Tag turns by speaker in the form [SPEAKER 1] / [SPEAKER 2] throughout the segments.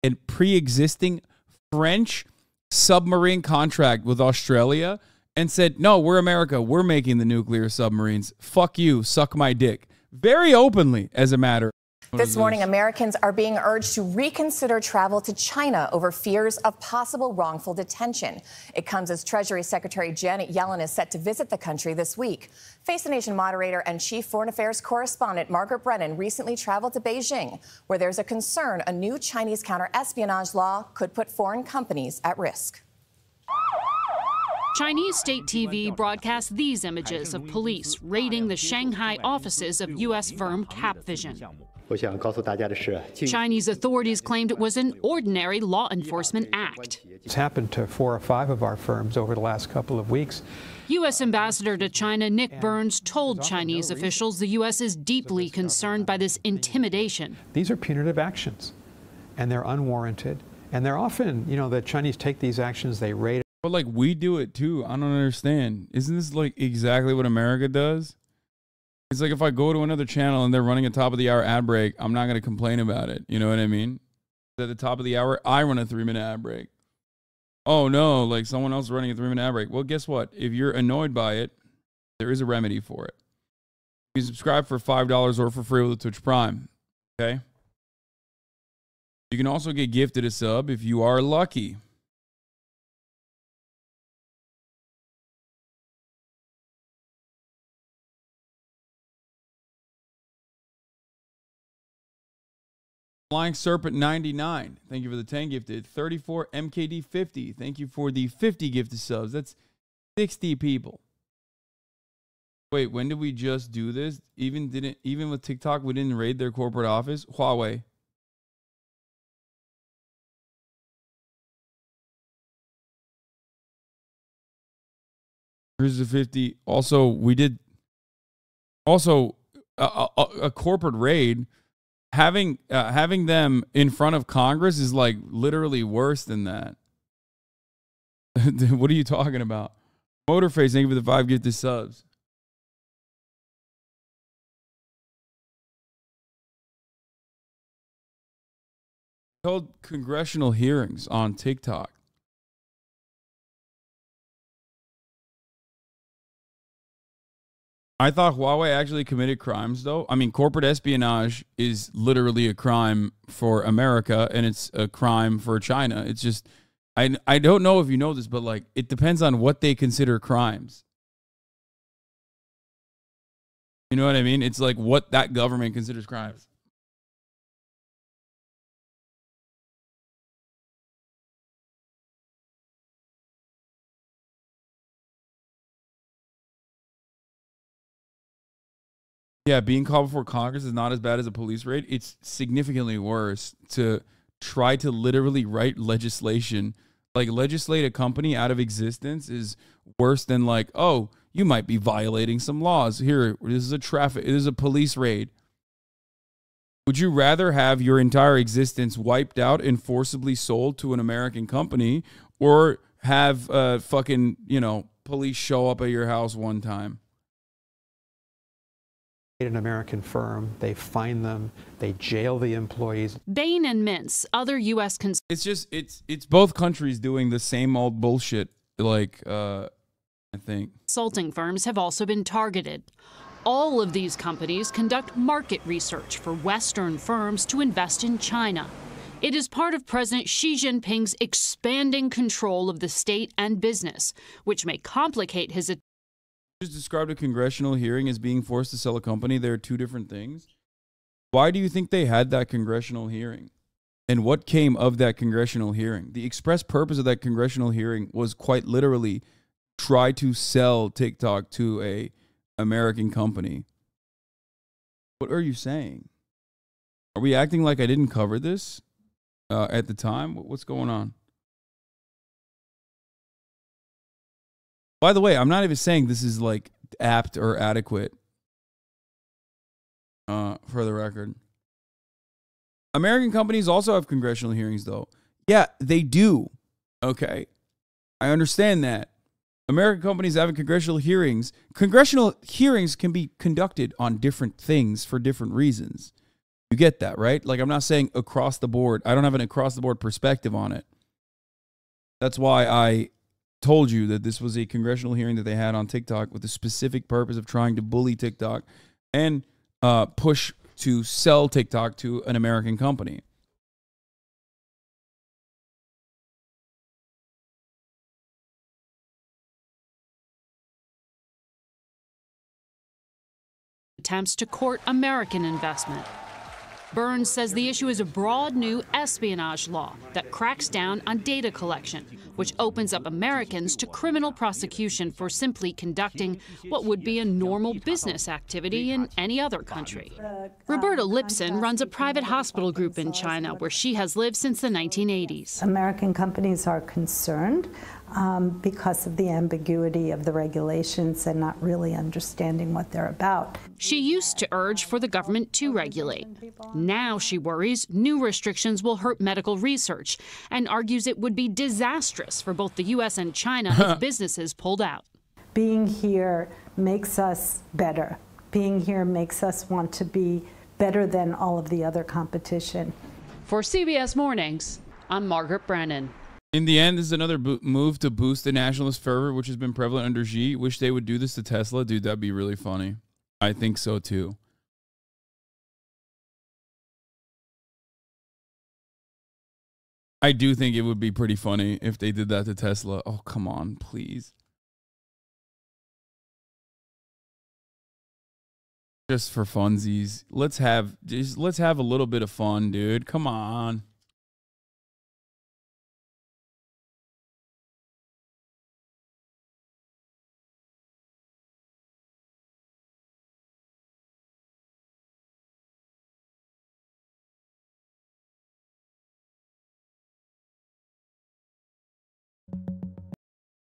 [SPEAKER 1] a pre-existing French submarine contract with Australia and said, no, we're America. We're making the nuclear submarines. Fuck you. Suck my dick. Very openly, as a matter.
[SPEAKER 2] This morning, Americans are being urged to reconsider travel to China over fears of possible wrongful detention. It comes as Treasury Secretary Janet Yellen is set to visit the country this week. Face the Nation moderator and chief foreign affairs correspondent Margaret Brennan recently traveled to Beijing, where there's a concern a new Chinese counter-espionage law could put foreign companies at risk.
[SPEAKER 3] Chinese state TV broadcast these images of police raiding the Shanghai offices of U.S. firm Capvision. Chinese authorities claimed it was an ordinary law enforcement act.
[SPEAKER 4] It's happened to 4 or 5 of our firms over the last couple of weeks.
[SPEAKER 3] U.S. Ambassador to China Nick Burns told Chinese officials the U.S. is deeply concerned by this intimidation.
[SPEAKER 4] These are punitive actions, and they're unwarranted. And they're often, you know, the Chinese take these actions, they raid.
[SPEAKER 1] But, like, we do it, too. I don't understand. Isn't this, like, exactly what America does? It's like if I go to another channel and they're running a top-of-the-hour ad break, I'm not going to complain about it. You know what I mean? At the top of the hour, I run a 3-minute ad break. Oh, no, like someone else running a 3-minute ad break. Well, guess what? If you're annoyed by it, there is a remedy for it. You can subscribe for $5 or for free with Twitch Prime. Okay? You can also get gifted a sub if you are lucky. Flying Serpent 99, thank you for the 10 gifted. 34 MKD 50, thank you for the 50 gifted subs. That's 60 people. Wait, when did we just do this? Even with TikTok, we didn't raid their corporate office. Huawei. Here's the 50. Also, we did a corporate raid. Having them in front of Congress is like literally worse than that. What are you talking about? Motorface, thank you for the 5 gifted subs. Held congressional hearings on TikTok. I thought Huawei actually committed crimes, though. I mean, corporate espionage is literally a crime for America, and it's a crime for China. It's just, I don't know if you know this, but like, it depends on what they consider crimes. You know what I mean? It's like what that government considers crimes. Yeah, being called before Congress is not as bad as a police raid. It's significantly worse to try to literally write legislation. Like, legislate a company out of existence is worse than like, oh, you might be violating some laws. Here, this is a police raid. Would you rather have your entire existence wiped out and forcibly sold to an American company, or have fucking, you know, police show up at your house one time?
[SPEAKER 4] An American firm, they fine them, they jail the employees.
[SPEAKER 3] Bain and Mintz, other U.S.
[SPEAKER 1] It's just, it's both countries doing the same old bullshit, like, I think.
[SPEAKER 3] Consulting firms have also been targeted. All of these companies conduct market research for Western firms to invest in China. It is part of President Xi Jinping's expanding control of the state and business, which may complicate his
[SPEAKER 1] Just described a congressional hearing as being forced to sell a company. There are two different things. Why do you think they had that congressional hearing? And what came of that congressional hearing? The express purpose of that congressional hearing was quite literally try to sell TikTok to a American company. What are you saying? Are we acting like I didn't cover this at the time? What's going on? By the way, I'm not even saying this is like apt or adequate, for the record. American companies also have congressional hearings, though. Yeah, they do. Okay. I understand that. American companies having congressional hearings. Congressional hearings can be conducted on different things for different reasons. You get that, right? Like, I'm not saying across the board. I don't have an across the board perspective on it. That's why I told you that this was a congressional hearing that they had on TikTok with the specific purpose of trying to bully TikTok and push to sell TikTok to an American company.
[SPEAKER 3] Attempts to court American investment. Burns says the issue is a broad new espionage law that cracks down on data collection, which opens up Americans to criminal prosecution for simply conducting what would be a normal business activity in any other country. Roberta Lipson runs a private hospital group in China where she has lived since the 1980s.
[SPEAKER 5] American companies are concerned because of the ambiguity of the regulations and not really understanding what they're about.
[SPEAKER 3] She used to urge for the government to regulate. Now she worries new restrictions will hurt medical research and argues it would be disastrous for both the U.S. and China if businesses pulled out.
[SPEAKER 5] Being here makes us better. Being here makes us want to be better than all of the other competition.
[SPEAKER 3] For CBS Mornings, I'm Margaret Brennan.
[SPEAKER 1] In the end, this is another move to boost the nationalist fervor, which has been prevalent under Xi. Wish they would do this to Tesla. Dude, that'd be really funny. I think so, too. I do think it would be pretty funny if they did that to Tesla. Oh, come on, please. Just for funsies. Let's have a little bit of fun, dude. Come on.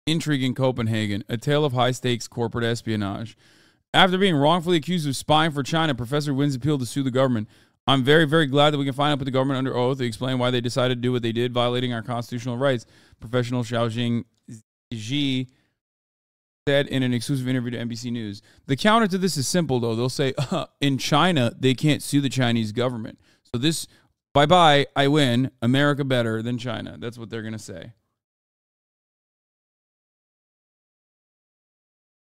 [SPEAKER 1] Intrigue in Copenhagen, a tale of high-stakes corporate espionage. After being wrongfully accused of spying for China, Professor wins appeal to sue the government. I'm very, very glad that we can finally put the government under oath to explain why they decided to do what they did, violating our constitutional rights. Professional Xiaojing Ji said in an exclusive interview to NBC News. The counter to this is simple, though. They'll say, in China, they can't sue the Chinese government. So this, bye-bye, I win. America better than China. That's what they're going to say.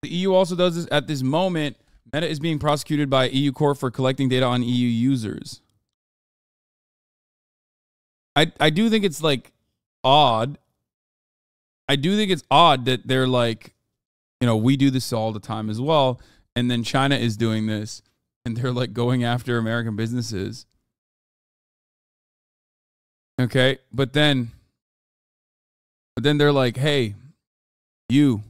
[SPEAKER 1] The EU also does this at this moment. Meta is being prosecuted by EU court for collecting data on EU users. I do think it's like odd. I do think it's odd that they're like, you know, we do this all the time as well. And then China is doing this and they're like going after American businesses. Okay. But then they're like, hey, you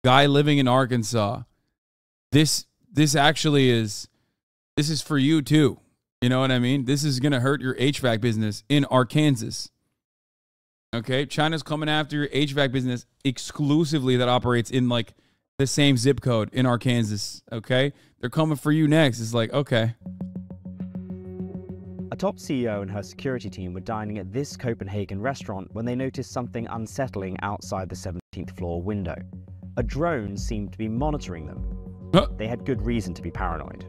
[SPEAKER 1] guy living in Arkansas, this actually is for you too. You know what I mean? This is going to hurt your HVAC business in Arkansas. Okay? China's coming after your HVAC business exclusively that operates in like the same zip code in Arkansas. Okay? They're coming for you next. It's like, okay.
[SPEAKER 6] A top CEO and her security team were dining at this Copenhagen restaurant when they noticed something unsettling outside the 17th floor window. A drone seemed to be monitoring them. They had good reason to be paranoid.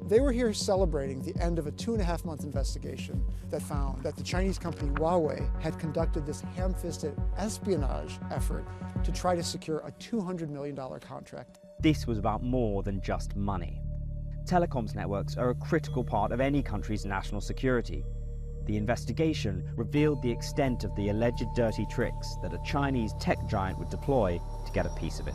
[SPEAKER 7] They were here celebrating the end of a 2.5-month investigation that found that the Chinese company Huawei had conducted this ham-fisted espionage effort to try to secure a $200 million contract.
[SPEAKER 6] This was about more than just money. Telecoms networks are a critical part of any country's national security. The investigation revealed the extent of the alleged dirty tricks that a Chinese tech giant would deploy to get a piece of it.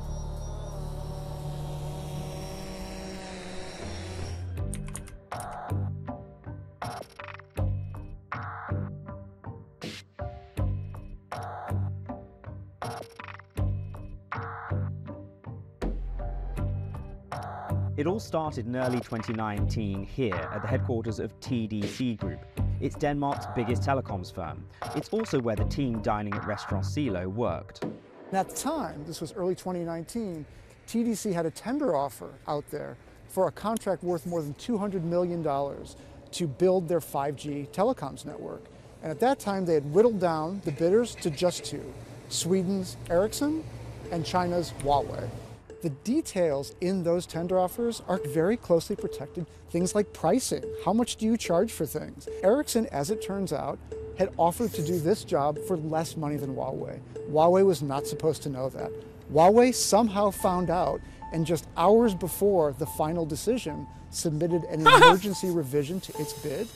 [SPEAKER 6] It all started in early 2019 here at the headquarters of TDC Group. It's Denmark's biggest telecoms firm. It's also where the team dining at Restaurant Silo worked.
[SPEAKER 7] And at the time, this was early 2019, TDC had a tender offer out there for a contract worth more than $200 million to build their 5G telecoms network. And at that time, they had whittled down the bidders to just two, Sweden's Ericsson and China's Huawei. the details in those tender offers are very closely protected. Things like pricing. How much do you charge for things? Ericsson, as it turns out, had offered to do this job for less money than Huawei. Huawei was not supposed to know that. Huawei somehow found out, and just hours before the final decision, submitted an emergency revision to its bid,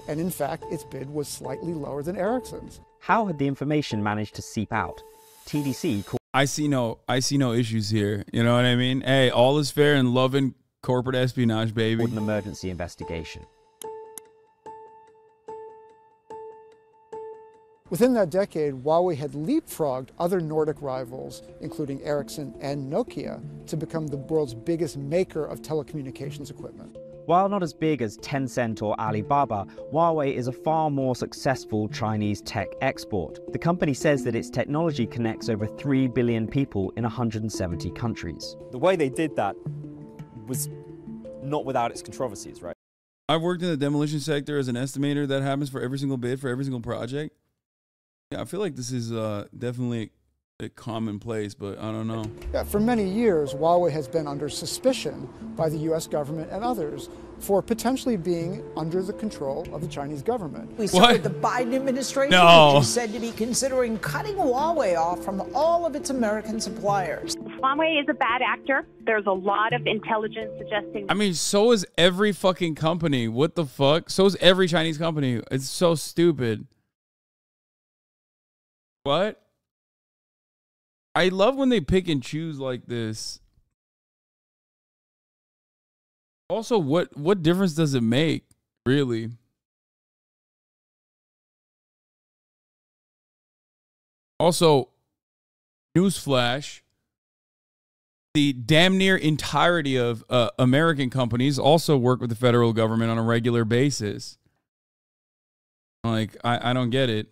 [SPEAKER 7] and in fact, its bid was slightly lower than Ericsson's.
[SPEAKER 6] How had the information managed to seep out? TDC called
[SPEAKER 1] I see no issues here. You know what I mean? Hey, all is fair in love and corporate espionage, baby.
[SPEAKER 6] an emergency investigation.
[SPEAKER 7] Within that decade, Huawei had leapfrogged other Nordic rivals, including Ericsson and Nokia, to become the world's biggest maker of telecommunications equipment.
[SPEAKER 6] While not as big as Tencent or Alibaba, Huawei is a far more successful Chinese tech export. The company says that its technology connects over 3 billion people in 170 countries.
[SPEAKER 8] The way they did that was not without its controversies, right?
[SPEAKER 1] I've worked in the demolition sector as an estimator. That happens for every single bid, for every single project. Yeah, I feel like this is definitely a commonplace, but I don't know.
[SPEAKER 7] Yeah, for many years, Huawei has been under suspicion by the US government and others for potentially being under the control of the Chinese government.
[SPEAKER 9] We saw the Biden administration, which is said to be considering cutting Huawei off from all of its American suppliers.
[SPEAKER 10] Huawei is a bad actor. There's a lot of intelligence suggesting.
[SPEAKER 1] I mean, so is every fucking company. What the fuck? So is every Chinese company. It's so stupid. What? I love when they pick and choose like this. Also, what difference does it make, really? Also, newsflash, the damn near entirety of American companies also work with the federal government on a regular basis. Like, I don't get it.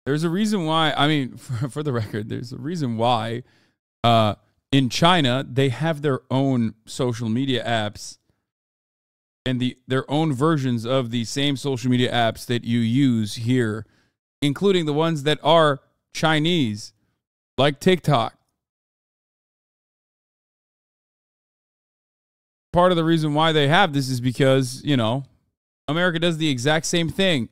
[SPEAKER 1] There's a reason why, I mean, for the record, there's a reason why in China, they have their own social media apps and their own versions of the same social media apps that you use here, including the ones that are Chinese, like TikTok. Part of the reason why they have this is because, you know, America does the exact same thing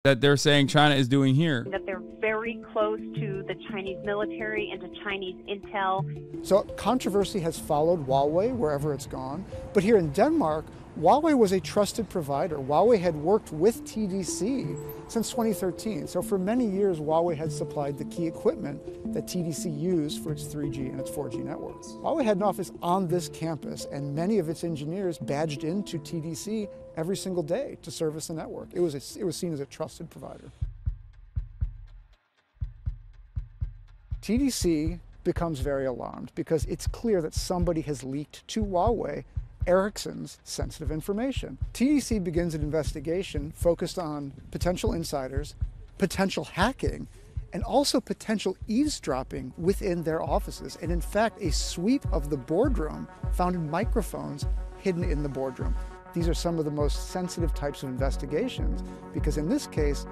[SPEAKER 1] that they're saying China is doing here.
[SPEAKER 10] That they're very close to the Chinese military and to Chinese intel.
[SPEAKER 7] So controversy has followed Huawei wherever it's gone. But here in Denmark, Huawei was a trusted provider. Huawei had worked with TDC since 2013. So for many years, Huawei had supplied the key equipment that TDC used for its 3G and its 4G networks. Huawei had an office on this campus, and many of its engineers badged into TDC every single day to service the network. It was seen as a trusted provider. TDC becomes very alarmed because it's clear that somebody has leaked to Huawei Ericsson's sensitive information. TDC begins an investigation focused on potential insiders, potential hacking, and also potential eavesdropping within their offices. And in fact, a sweep of the boardroom found microphones hidden in the boardroom. These are some of the most sensitive types of investigations because in this case,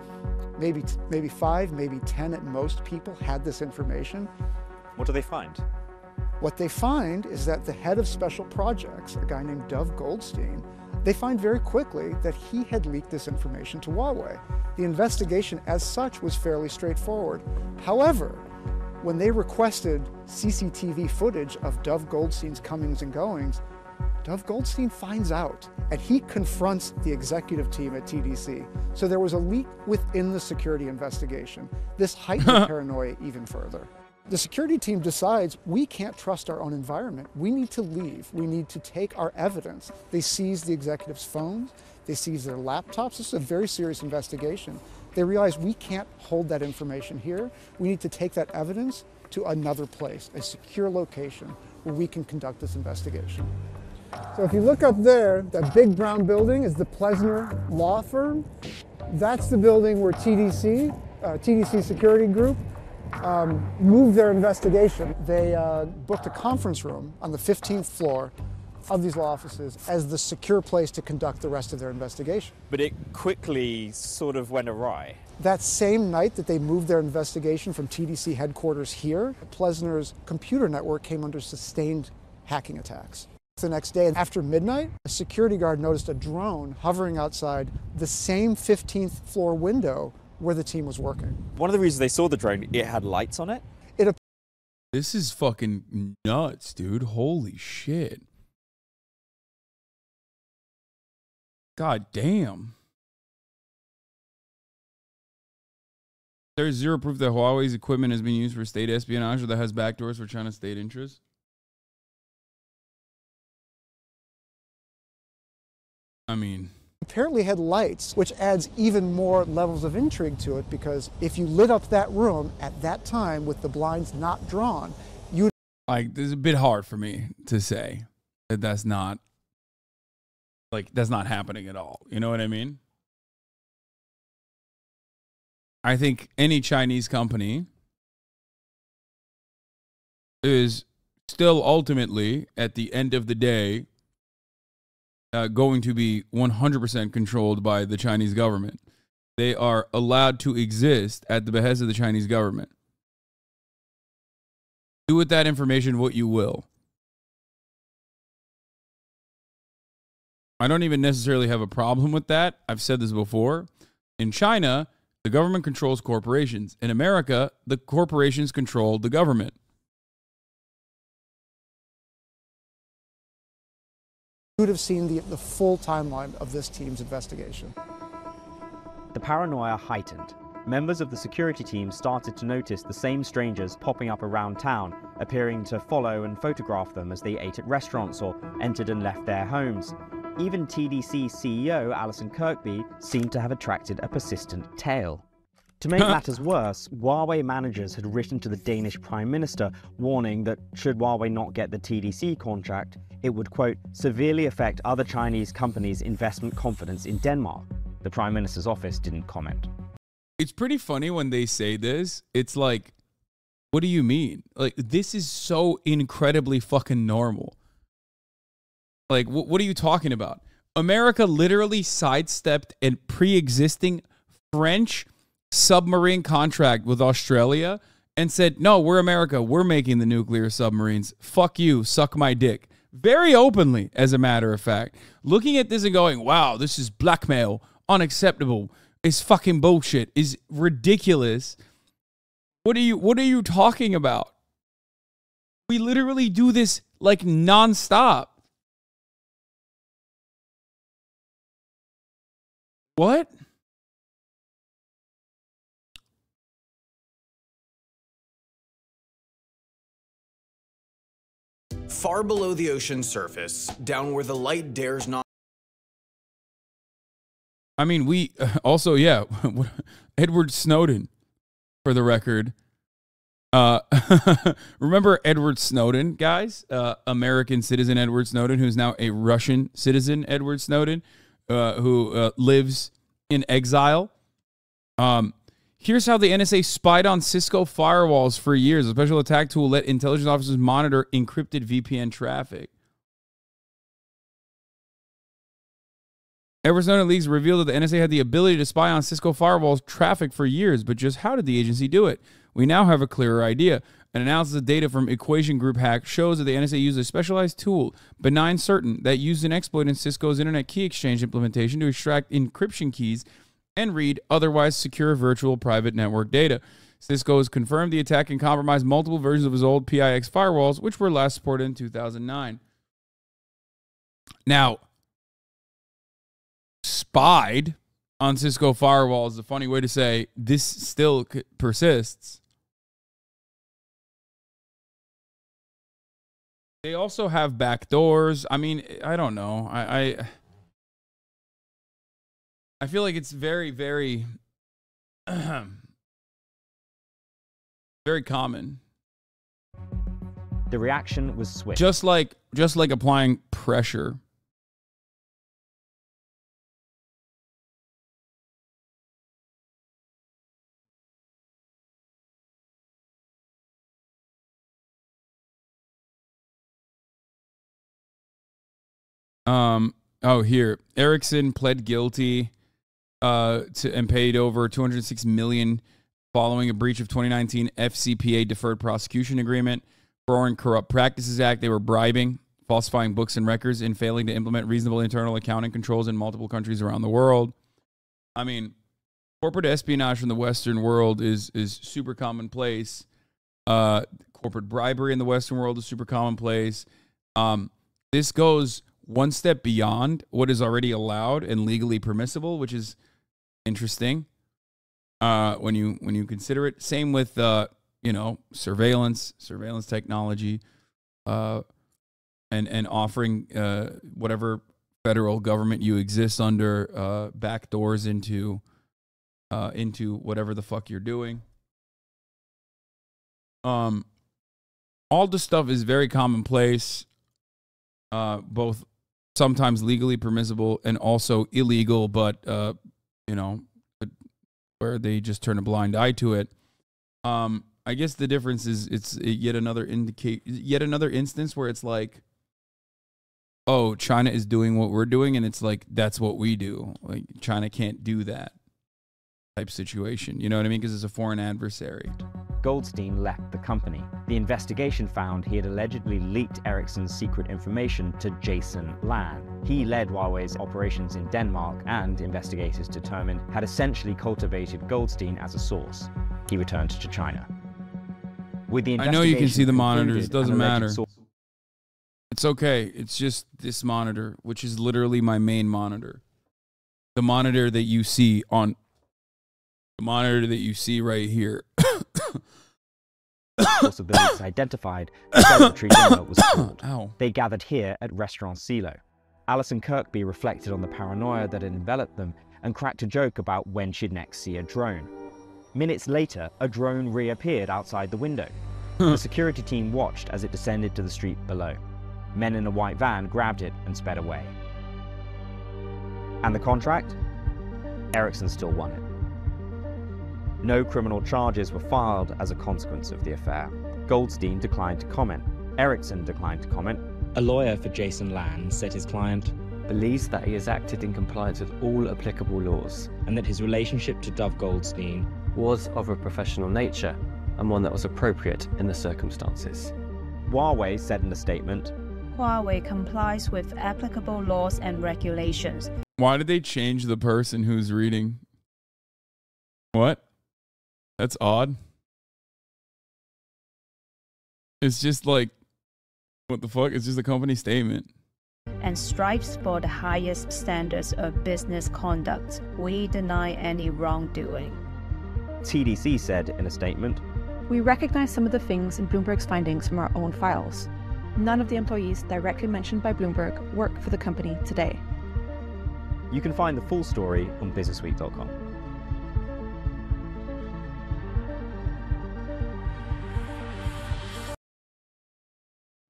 [SPEAKER 7] maybe 5, maybe 10 at most people had this information.
[SPEAKER 8] What do they find?
[SPEAKER 7] What they find is that the head of special projects, a guy named Dov Goldstein, they find very quickly that he had leaked this information to Huawei. The investigation as such was fairly straightforward. However, when they requested CCTV footage of Dov Goldstein's comings and goings, Dov Goldstein finds out, and he confronts the executive team at TDC. So there was a leak within the security investigation. This heightened paranoia even further. The security team decides we can't trust our own environment. We need to leave. We need to take our evidence. They seize the executives' phones. They seize their laptops. This is a very serious investigation. They realize we can't hold that information here. We need to take that evidence to another place, a secure location where we can conduct this investigation. So if you look up there, that big brown building is the Plesner Law Firm. That's the building where TDC Security Group, moved their investigation. They booked a conference room on the 15th floor of these law offices as the secure place to conduct the rest of their investigation.
[SPEAKER 8] But it quickly sort of went awry.
[SPEAKER 7] That same night that they moved their investigation from TDC headquarters here, Plessner's computer network came under sustained hacking attacks. The next day, after midnight, a security guard noticed a drone hovering outside the same 15th floor window where the team was working.
[SPEAKER 8] One of the reasons they saw the drone, it had lights on it.
[SPEAKER 1] This is fucking nuts, dude. Holy shit. God damn. There's zero proof that Huawei's equipment has been used for state espionage or that has backdoors for China's state interests. I mean,
[SPEAKER 7] apparently had lights, which adds even more levels of intrigue to it, because if you lit up that room at that time with the blinds not drawn, you
[SPEAKER 1] like, this is a bit hard for me to say that that's not happening at all. You know what I mean? I think any Chinese company is still ultimately, at the end of the day, going to be 100% controlled by the Chinese government. They are allowed to exist at the behest of the Chinese government. Do with that information what you will. I don't even necessarily have a problem with that. I've said this before. In China, the government controls corporations. In America, the corporations control the government.
[SPEAKER 7] You would have seen the full timeline of this team's investigation.
[SPEAKER 6] The paranoia heightened. Members of the security team started to notice the same strangers popping up around town, appearing to follow and photograph them as they ate at restaurants or entered and left their homes. Even TDC CEO Alison Kirkby seemed to have attracted a persistent tail. To make matters worse, Huawei managers had written to the Danish Prime Minister warning that should Huawei not get the TDC contract, it would, quote, severely affect other Chinese companies' investment confidence in Denmark. The Prime Minister's office didn't comment.
[SPEAKER 1] It's pretty funny when they say this. It's like, what do you mean? Like, this is so incredibly fucking normal. Like, what are you talking about? America literally sidestepped a pre-existing French submarine contract with Australia and said, no, we're America. We're making the nuclear submarines. Fuck you. Suck my dick. Very openly, as a matter of fact. Looking at this and going, wow, this is blackmail. Unacceptable. It's fucking bullshit. Is ridiculous. What are you talking about? We literally do this like nonstop. What?
[SPEAKER 11] Far below the ocean's surface, down where the light dares not.
[SPEAKER 1] I mean, we also, yeah, Edward Snowden, for the record. Remember Edward Snowden, guys? American citizen Edward Snowden, who's now a Russian citizen Edward Snowden, who lives in exile. Here's how the NSA spied on Cisco firewalls for years. A special attack tool let intelligence officers monitor encrypted VPN traffic. Edward Snowden leaks revealed that the NSA had the ability to spy on Cisco firewalls traffic for years, but just how did the agency do it? We now have a clearer idea. An analysis of data from Equation Group Hack shows that the NSA used a specialized tool, Benign Certain, that used an exploit in Cisco's Internet Key Exchange implementation to extract encryption keys and read otherwise secure virtual private network data. Cisco has confirmed the attack and compromised multiple versions of his old PIX firewalls, which were last supported in 2009. Now, spied on Cisco firewalls is a funny way to say this still persists. They also have backdoors. I mean, I don't know. I feel like it's very, very, very common.
[SPEAKER 6] The reaction was swift.
[SPEAKER 1] Just like applying pressure. Oh, here. Ericsson pled guilty and paid over $206 million following a breach of 2019 FCPA deferred prosecution agreement. Foreign Corrupt Practices Act. They were bribing, falsifying books and records, and failing to implement reasonable internal accounting controls in multiple countries around the world. I mean, corporate espionage in the Western world is super commonplace. Corporate bribery in the Western world is super commonplace. This goes one step beyond what is already allowed and legally permissible, which is interesting when you consider it. Same with surveillance technology, and offering whatever federal government you exist under back doors into whatever the fuck you're doing. All this stuff is very commonplace, both sometimes legally permissible and also illegal, but where they just turn a blind eye to it. I guess the difference is it's yet another instance where it's like, oh, China is doing what we're doing, and it's like, that's what we do. Like, China can't do that type situation. You know what I mean? Because it's a foreign adversary.
[SPEAKER 6] Goldstein left the company. The investigation found he had allegedly leaked Ericsson's secret information to Jason Lan. He led Huawei's operations in Denmark, and investigators determined had essentially cultivated Goldstein as a source. He returned to China. With the
[SPEAKER 1] I know you can see the monitors.
[SPEAKER 6] concluded,
[SPEAKER 1] Doesn't
[SPEAKER 6] an alleged
[SPEAKER 1] matter.
[SPEAKER 6] source-
[SPEAKER 1] It's okay. It's just this monitor, which is literally my main monitor. The monitor that you see right here.
[SPEAKER 6] source of the leaks identified, the Secretary General was called.
[SPEAKER 1] Ow.
[SPEAKER 6] They gathered here at Restaurant Silo. Alison Kirkby reflected on the paranoia that had enveloped them and cracked a joke about when she'd next see a drone. Minutes later, a drone reappeared outside the window. The security team watched as it descended to the street below. Men in a white van grabbed it and sped away. And the contract? Ericsson still won it. No criminal charges were filed as a consequence of the affair. Goldstein declined to comment. Ericsson declined to comment.
[SPEAKER 12] A lawyer for Jason Lan said his client believes that he has acted in compliance with all applicable laws and that his relationship to Dove Goldstein was of a professional nature and one that was appropriate in the circumstances.
[SPEAKER 6] Huawei said in a statement,
[SPEAKER 13] Huawei complies with applicable laws and regulations.
[SPEAKER 1] Why did they change the person who's reading? What? That's odd. It's just like, what the fuck? It's just a company statement.
[SPEAKER 13] And strives for the highest standards of business conduct. We deny any wrongdoing.
[SPEAKER 6] TDC said in a statement,
[SPEAKER 14] We recognize some of the things in Bloomberg's findings from our own files. None of the employees directly mentioned by Bloomberg work for the company today.
[SPEAKER 6] You can find the full story on businessweek.com.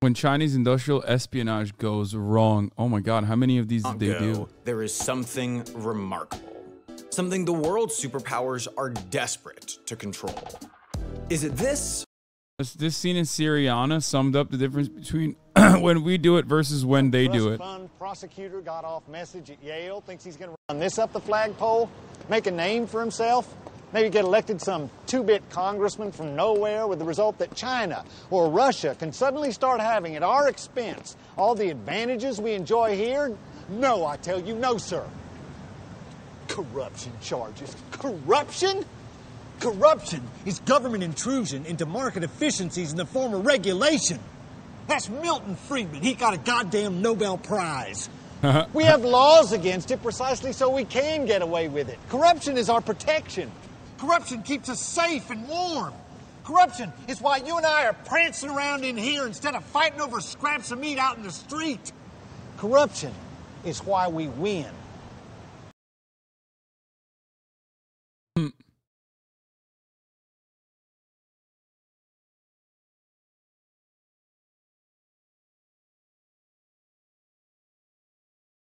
[SPEAKER 1] When Chinese industrial espionage goes wrong, oh my God, how many of these did they do?
[SPEAKER 11] There is something remarkable. Something the world's superpowers are desperate to control. Is it this?
[SPEAKER 1] This scene in Syriana summed up the difference between when we do it versus when they do it.
[SPEAKER 15] Fund prosecutor got off message at Yale, thinks he's going to run this up the flagpole, make a name for himself, maybe get elected some two-bit congressman from nowhere, with the result that China or Russia can suddenly start having at our expense all the advantages we enjoy here? No, I tell you, no, sir. Corruption charges. Corruption? Corruption is government intrusion into market efficiencies in the form of regulation. That's Milton Friedman. He got a goddamn Nobel Prize. We have laws against it precisely so we can get away with it. Corruption is our protection. Corruption keeps us safe and warm. Corruption is why you and I are prancing around in here instead of fighting over scraps of meat out in the street. Corruption is why we win.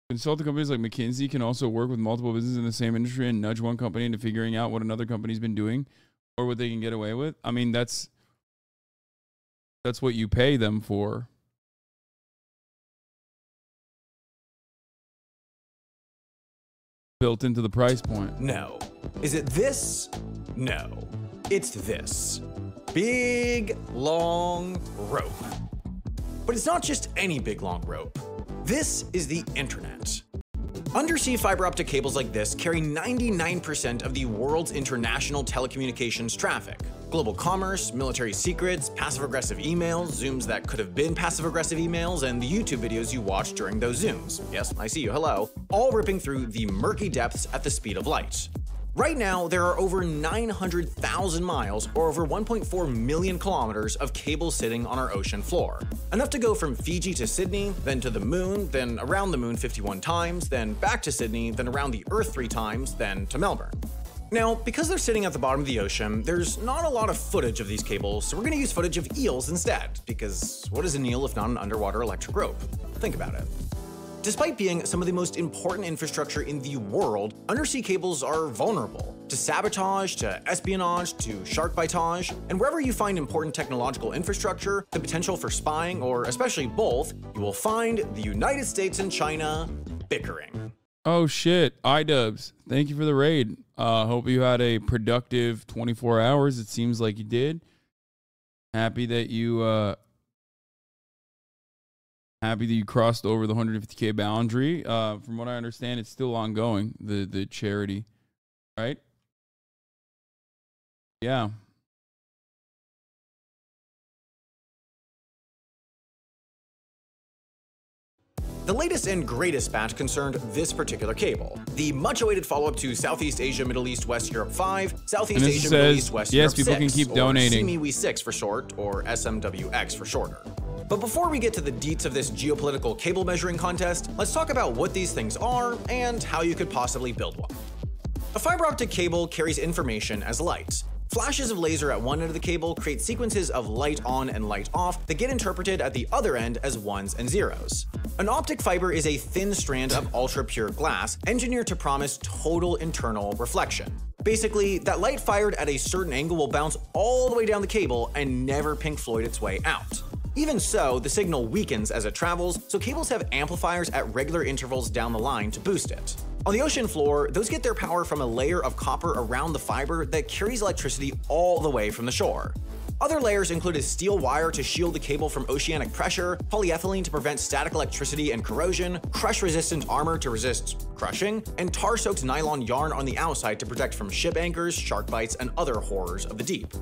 [SPEAKER 1] Consulting companies like McKinsey can also work with multiple businesses in the same industry and nudge one company into figuring out what another company's been doing or what they can get away with. I mean, that's what you pay them for. built into the price point.
[SPEAKER 11] No. Is it this? No. It's this. Big, long rope. But it's not just any big, long rope. This is the internet. Undersea fiber optic cables like this carry 99% of the world's international telecommunications traffic. Global commerce, military secrets, passive-aggressive emails, Zooms that could have been passive-aggressive emails, and the YouTube videos you watch during those Zooms. Yes, I see you, hello. All ripping through the murky depths at the speed of light. Right now, there are over 900,000 miles, or over 1.4 million kilometers of cable sitting on our ocean floor. Enough to go from Fiji to Sydney, then to the moon, then around the moon 51 times, then back to Sydney, then around the Earth 3 times, then to Melbourne. Now, because they're sitting at the bottom of the ocean, there's not a lot of footage of these cables, so we're gonna use footage of eels instead, because what is an eel if not an underwater electric rope? Think about it. Despite being some of the most important infrastructure in the world, undersea cables are vulnerable to sabotage, to espionage, to shark bitage, and wherever you find important technological infrastructure, the potential for spying, or especially both, you will find the United States and China bickering.
[SPEAKER 1] Oh shit, iDubbbz, thank you for the raid. Hope you had a productive 24 hours. It seems like you did. Happy that you crossed over the 150K boundary. From what I understand, it's still ongoing, the charity, right? Yeah.
[SPEAKER 11] The latest and greatest batch concerned this particular cable, the much-awaited follow-up to Southeast Asia, Middle East, West Europe 5, Southeast Asia, Middle East, West Europe 6,
[SPEAKER 1] yes, people can keep donating.
[SPEAKER 11] or SeaMeWe 6 for short, or SMWX for shorter. But before we get to the deets of this geopolitical cable measuring contest, let's talk about what these things are and how you could possibly build one. A fiber optic cable carries information as light. Flashes of laser at one end of the cable create sequences of light on and light off that get interpreted at the other end as ones and zeros. An optic fiber is a thin strand of ultra-pure glass engineered to promise total internal reflection. Basically, that light fired at a certain angle will bounce all the way down the cable and never Pink Floyd its way out. Even so, the signal weakens as it travels, so cables have amplifiers at regular intervals down the line to boost it. On the ocean floor, those get their power from a layer of copper around the fiber that carries electricity all the way from the shore. Other layers include a steel wire to shield the cable from oceanic pressure, polyethylene to prevent static electricity and corrosion, crush-resistant armor to resist crushing, and tar-soaked nylon yarn on the outside to protect from ship anchors, shark bites, and other horrors of the deep.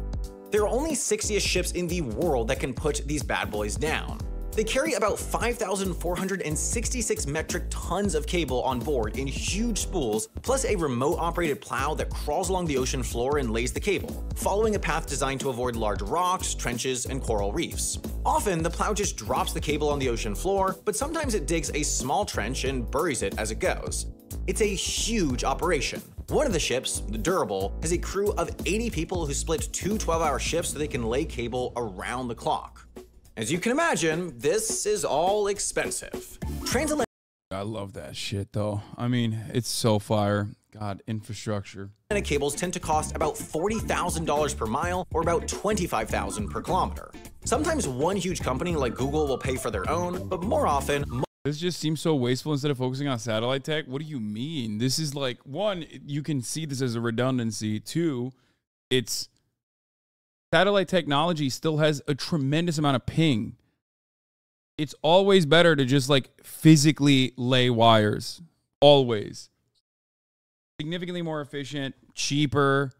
[SPEAKER 11] There are only 60-ish ships in the world that can put these bad boys down. They carry about 5,466 metric tons of cable on board in huge spools, plus a remote-operated plow that crawls along the ocean floor and lays the cable, following a path designed to avoid large rocks, trenches, and coral reefs. Often, the plow just drops the cable on the ocean floor, but sometimes it digs a small trench and buries it as it goes. It's a huge operation. One of the ships, the Durable, has a crew of 80 people who split 2 12-hour shifts so they can lay cable around the clock. As you can imagine, this is all expensive.
[SPEAKER 1] I love that shit, though. I mean, it's so fire. God, infrastructure.
[SPEAKER 11] Cables tend to cost about $40,000 per mile, or about $25,000 per kilometer. Sometimes one huge company like Google will pay for their own, but more often,
[SPEAKER 1] this just seems so wasteful instead of focusing on satellite tech. What do you mean? This is like, one, you can see this as a redundancy. Two, it's satellite technology still has a tremendous amount of ping. It's always better to just like physically lay wires. Always. Significantly more efficient, cheaper.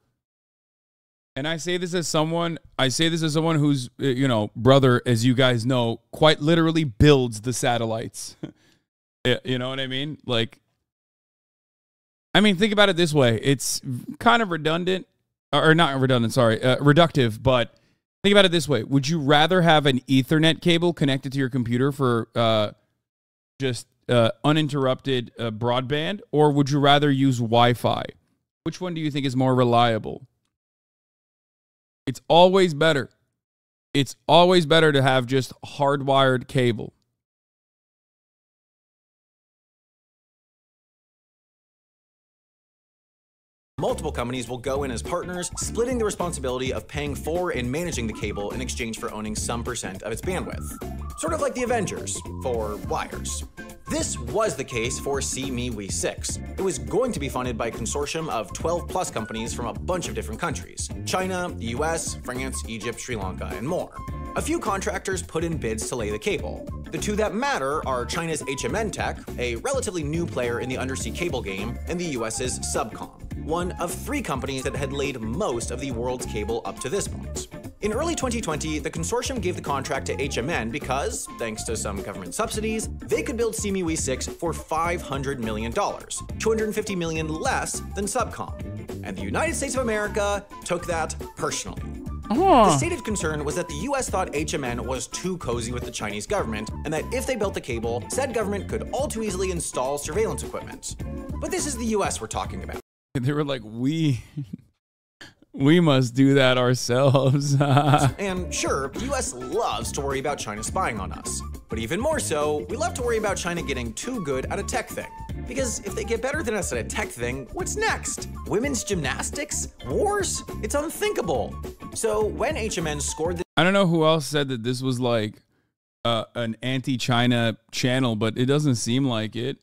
[SPEAKER 1] And I say this as someone whose, you know, brother, as you guys know, quite literally builds the satellites. You know what I mean? Like, I mean, think about it this way. It's kind of redundant, or not redundant, sorry, reductive, but think about it this way. Would you rather have an Ethernet cable connected to your computer for just uninterrupted broadband, or would you rather use Wi-Fi? Which one do you think is more reliable? It's always better. It's always better to have just hardwired cable.
[SPEAKER 11] multiple companies will go in as partners, splitting the responsibility of paying for and managing the cable in exchange for owning some % of its bandwidth. Sort of like the Avengers, for wires. This was the case for CME 6. It was going to be funded by a consortium of 12 plus companies from a bunch of different countries: China, the US, France, Egypt, Sri Lanka, and more. A few contractors put in bids to lay the cable. The two that matter are China's HMN Tech, a relatively new player in the undersea cable game, and the US's Subcom, one of 3 companies that had laid most of the world's cable up to this point. In early 2020, the consortium gave the contract to HMN because, thanks to some government subsidies, they could build CME 6 for $500 million, $250 million less than Subcom. And the United States of America took that personally. The stated concern was that the US thought HMN was too cozy with the Chinese government, and that if they built the cable, said government could all too easily install surveillance equipment. But this is the US we're talking about.
[SPEAKER 1] They were like, we must do that ourselves.
[SPEAKER 11] And sure, the US loves to worry about China spying on us. But even more so, we love to worry about China getting too good at a tech thing. Because if they get better than us at a tech thing, what's next? Women's gymnastics? Wars? It's unthinkable. So when HMN scored
[SPEAKER 1] I don't know who else said that this was like an anti-China channel, but it doesn't seem like it.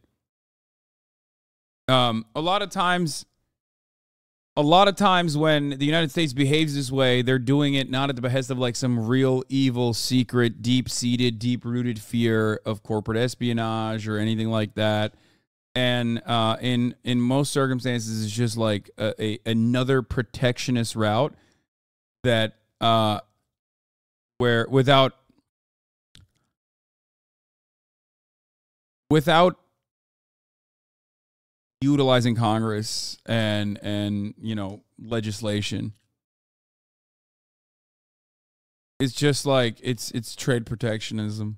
[SPEAKER 1] A lot of times when the United States behaves this way, they're doing it not at the behest of like some real evil, secret, deep-seated, deep-rooted fear of corporate espionage or anything like that. And in most circumstances, it's just like another protectionist route that where without utilizing Congress and you know, legislation, it's just like it's trade protectionism,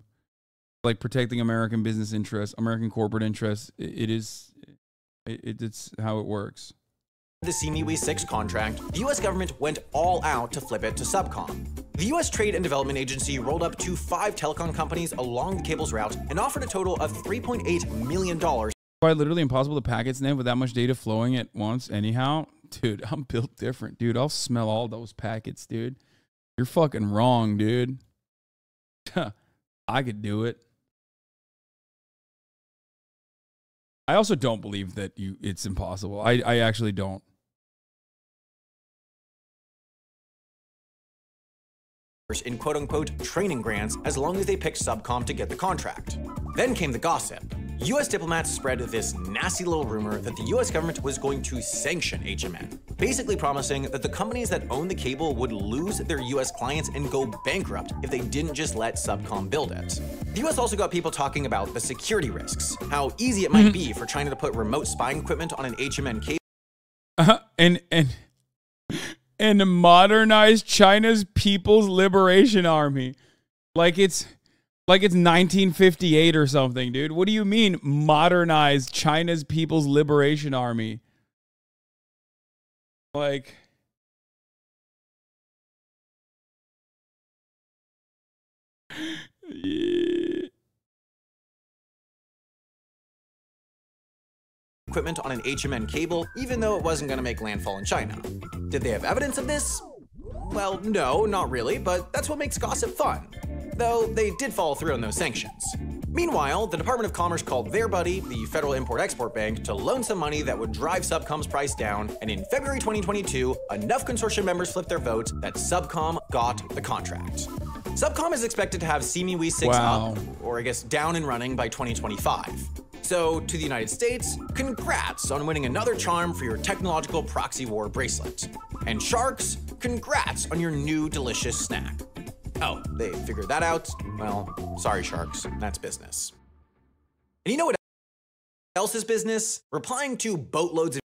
[SPEAKER 1] like protecting American business interests, American corporate interests. It's how it works.
[SPEAKER 11] The CME 6 contract, the US government went all out to flip it to Subcom. The US Trade and Development Agency rolled up to 5 telecom companies along the cable's route and offered a total of $3.8 million.
[SPEAKER 1] Quite literally impossible to packet snap with that much data flowing at once anyhow. Dude, I'm built different, dude. I'll smell all those packets, dude. You're fucking wrong, dude. I could do it. I also don't believe that it's impossible. I actually don't.
[SPEAKER 11] In quote-unquote training grants as long as they picked Subcom to get the contract. Then came the gossip. US diplomats spread this nasty little rumor that the US government was going to sanction HMN, basically promising that the companies that own the cable would lose their US clients and go bankrupt if they didn't just let Subcom build it. The US also got people talking about the security risks, how easy it might be for China to put remote spying equipment on an HMN cable.
[SPEAKER 1] And modernize China's People's Liberation Army. Like it's 1958 or something, dude. What do you mean modernize China's People's Liberation Army? Like, yeah.
[SPEAKER 11] Equipment on an HMN cable, even though it wasn't going to make landfall in China. Did they have evidence of this? Well, no, not really, but that's what makes gossip fun. Though they did follow through on those sanctions. Meanwhile, the Department of Commerce called their buddy, the Federal Import-Export Bank, to loan some money that would drive Subcom's price down, and in February 2022, enough consortium members flipped their vote that Subcom got the contract. Subcom is expected to have CME 6 up, or I guess down and running by 2025. So, to the United States, congrats on winning another charm for your technological proxy war bracelet. And sharks, congrats on your new delicious snack. Oh, they figured that out? Well, sorry sharks, that's business. And you know what else is business? Replying to boatloads of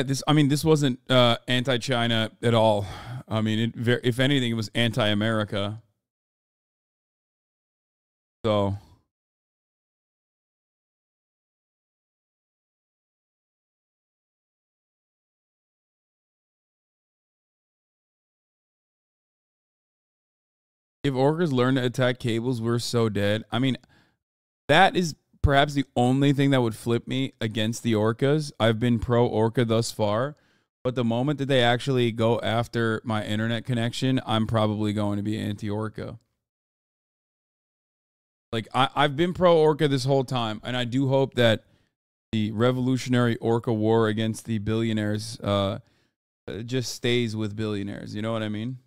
[SPEAKER 1] this wasn't anti-China at all. I mean, if anything, it was anti-America. So... if orcas learn to attack cables, we're so dead. I mean, that is perhaps the only thing that would flip me against the orcas. I've been pro-orca thus far, but the moment that they actually go after my internet connection, I'm probably going to be anti-orca. Like, I've been pro-Orca this whole time, and I do hope that the revolutionary Orca war against the billionaires just stays with billionaires. You know what I mean?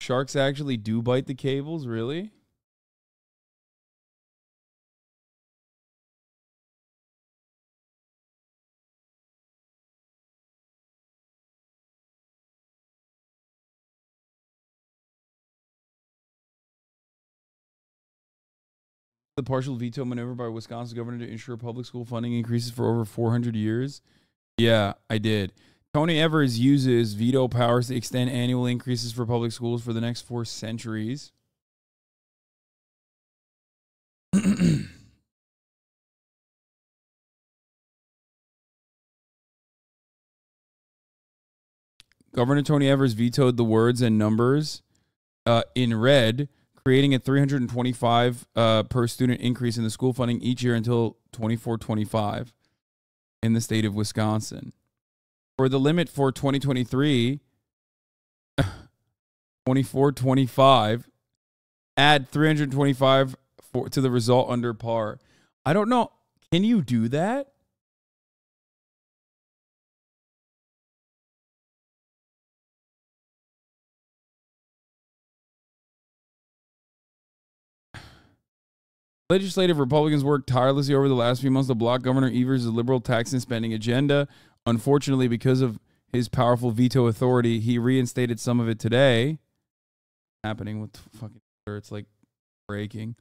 [SPEAKER 1] Sharks actually do bite the cables, really? The partial veto maneuver by Wisconsin governor to ensure public school funding increases for over 400 years? Yeah, I did. Tony Evers uses veto powers to extend annual increases for public schools for the next 4 centuries. Governor Tony Evers vetoed the words and numbers in red, creating a $325 per student increase in the school funding each year until 24-25 in the state of Wisconsin. For the limit for 2023, 24-25, add 325 to the result under par. I don't know. Can you do that? Legislative Republicans worked tirelessly over the last few months to block Governor Evers' liberal tax and spending agenda. Unfortunately, because of his powerful veto authority, he reinstated some of it today. Happening with fucking Twitter, it's like breaking.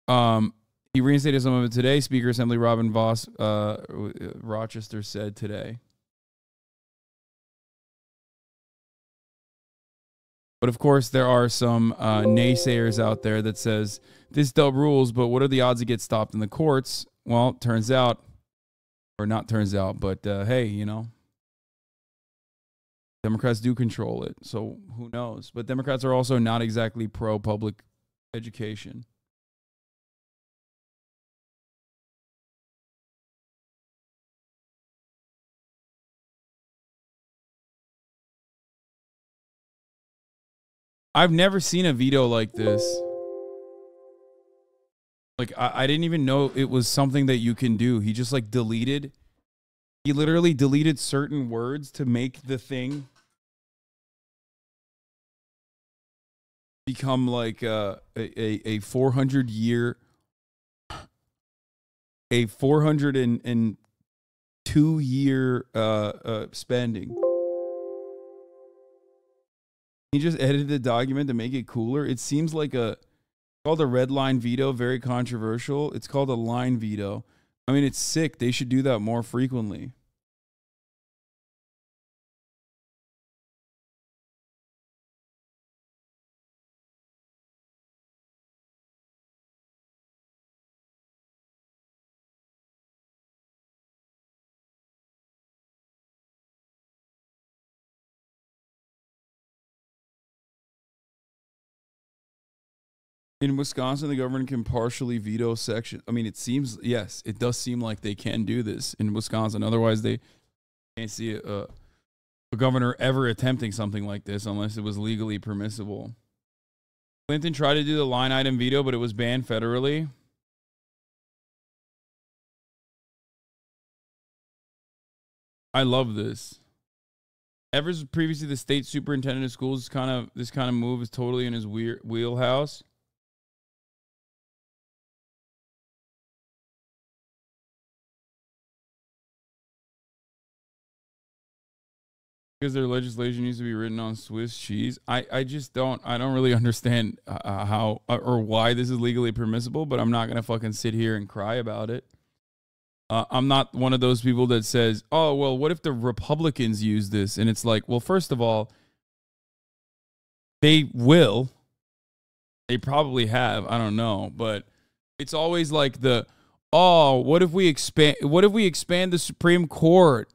[SPEAKER 1] He reinstated some of it today. Speaker Assembly Robin Voss, Rochester said today. But of course, there are some naysayers out there that says this dub rules, but what are the odds it gets stopped in the courts? Well, turns out, or not turns out, but hey, you know, Democrats do control it, so who knows? But Democrats are also not exactly pro-public education. I've never seen a veto like this. Like, I didn't even know it was something that you can do. He just, like, deleted. He literally deleted certain words to make the thing become, like, a 400-year... A 402-year spending. He just edited the document to make it cooler. It seems like it's called a red line veto, very controversial. It's called a line veto. I mean, it's sick. They should do that more frequently. In Wisconsin, the government can partially veto section. I mean, it seems, yes, it does seem like they can do this in Wisconsin. Otherwise, they can't see a governor ever attempting something like this unless it was legally permissible. Clinton tried to do the line item veto, but it was banned federally. I love this. Evers was previously the state superintendent of schools. This kind of move is totally in his wheelhouse. Because their legislation needs to be written on Swiss cheese. I just don't really understand how or why this is legally permissible, but I'm not going to fucking sit here and cry about it. I'm not one of those people that says, oh, well, what if the Republicans use this? And it's like, well, first of all, they will. They probably have. I don't know. But it's always like what if we expand the Supreme Court?